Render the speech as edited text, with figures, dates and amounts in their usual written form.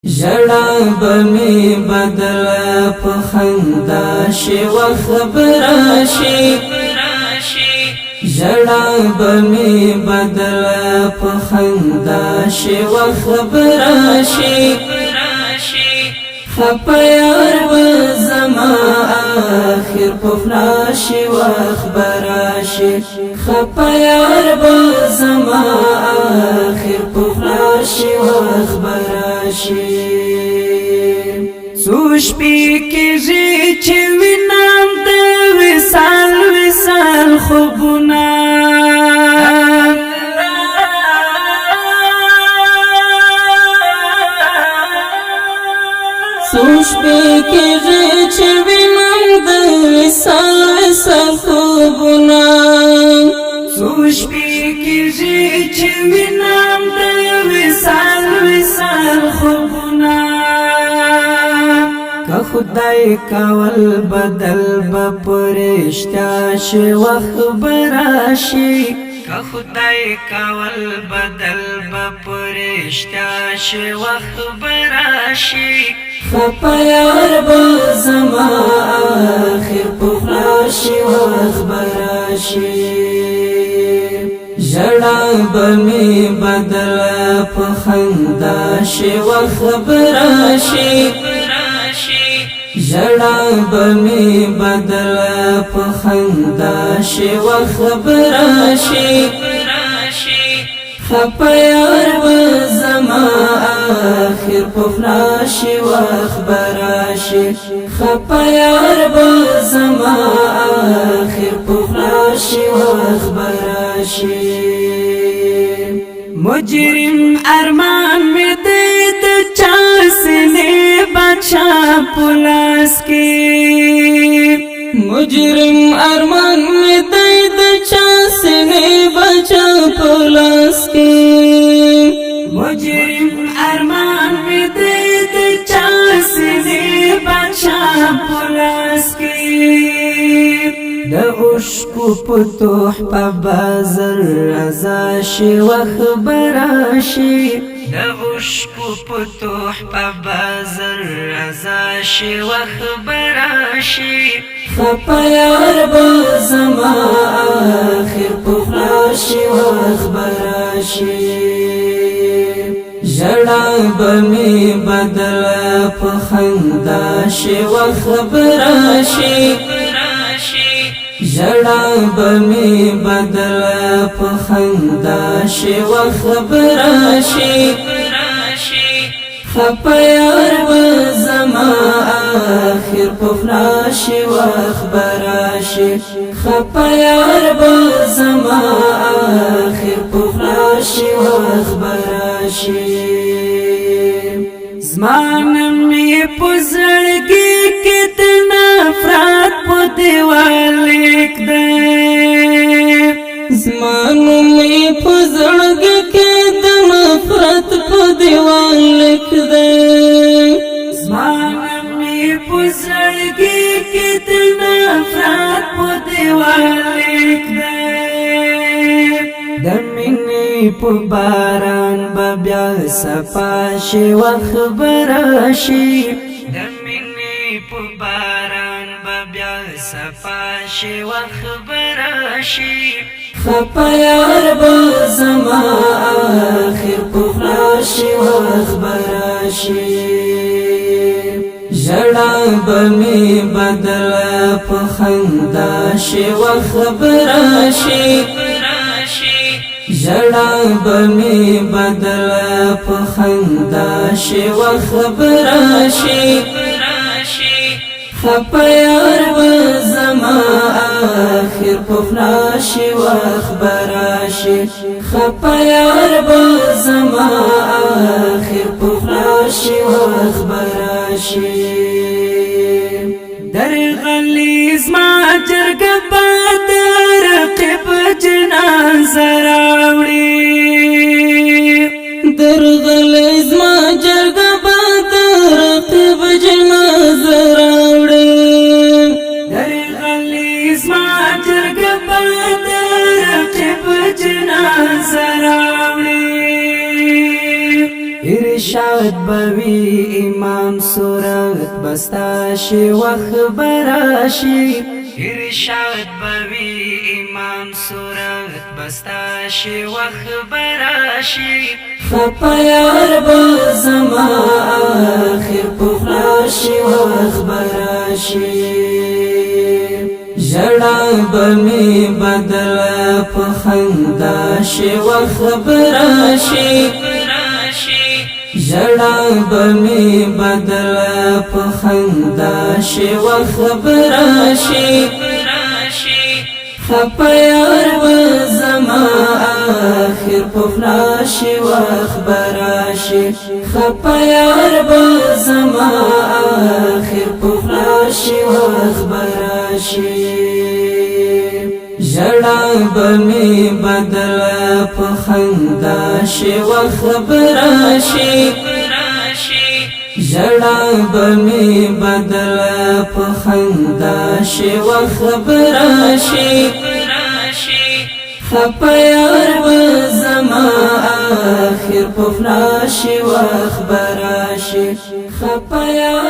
ژړا به می بدل په خندا شي وخبر شي ژړا به می بدل په خندا شي وخبر شي خپيار به زما اخر په فلاشي وخبر شي خپيار به زما اخر په فلاشي وخبر شي سوش پی کېږي چې وینم د وصال وصال خوبونه سوش پی کېږي چې وینم د وصال وصال خوبونه سوش پی کېږي چې وینم د وصال وصال خوبونه که خدای کول بدل به پرشتیا شي وخبر شي که خدای کول بدل به پرشتیا شي وخبر شي خپيار به زما اخر پخلا شي وخبر شي ژړا به می بدل په خندا شي وخبر شي ژړا به می بدل په خندا شي وخبر شي خپيار به زما اخر په فلاشي وخبر شي خپيار به زما اخر په فلاشي وخبر شي مجرم ارمان می دې د چا سینې بچا پلاس کې مجرم ارمان می دې د چا سینې بچا پلاس کې مجرم ارمان می دې د چا سینې بچا پلاس کې د عشق پتوح په بازار رضا شي وخبر شي د عشق پتوح په بازار رضا شي وخبر شي خپيار به زما اخر پخلا شي وخبر شي ژړا به می بدل په خندا شي وخبر شي ژړا به می بدل په خندا شي وخبر شي خپيار به زما اخر په فلاشي وخبر شي خپيار به زما اخر په فلاشي وخبر شي زمانم می پزړګي کې د نفرت په دیوال لیک دې زمانم می پزړګي کې د نفرت په دیوال لیک دې زمانم می پزړګي کې د نفرت په دیوال لیک دې د مینې په باران به بیا صفا شي وخبر شي د مینې په باران به بیا صفا شي وخبر شي خپيار به زما اخر پخلا شي وخبر شي ژړا به می بدل په خندا شي وخبر شي ژړا به می بدل په خندا شي وخبر شي خپيار به زما اخر په فلاشي وخبر شي خپيار به زما اخر په فلاشي وخبر شي درغلي زما جرګ بدر رقب جنازه راوړي درغلي زما جرګ بدر رقب جنازه راوړي درغلي زما جرګ بدر رقب جنازه راوړي ارشاد بوي امام صورت بستاشي وخبراشي ارشاد بوي امام صورت بستاشي وخبراشي خپا یار بزما آخر پخلاشي وخبراشي جڑا بمی بدل پخنداشي وخبراشي جڑا بمی بدل پخنداشي وخبراشي خپا یار بزما آخر پخلاشي وخبراشي خپا یار بزما آخر پخلاشي وخبراشي جڑا بمی بدل پخنداشي وخبراشي جڑا بمی بدل پخنداشي وخبراشي خپا یار بزما آخر پخلاشي وخبراشي خپا یار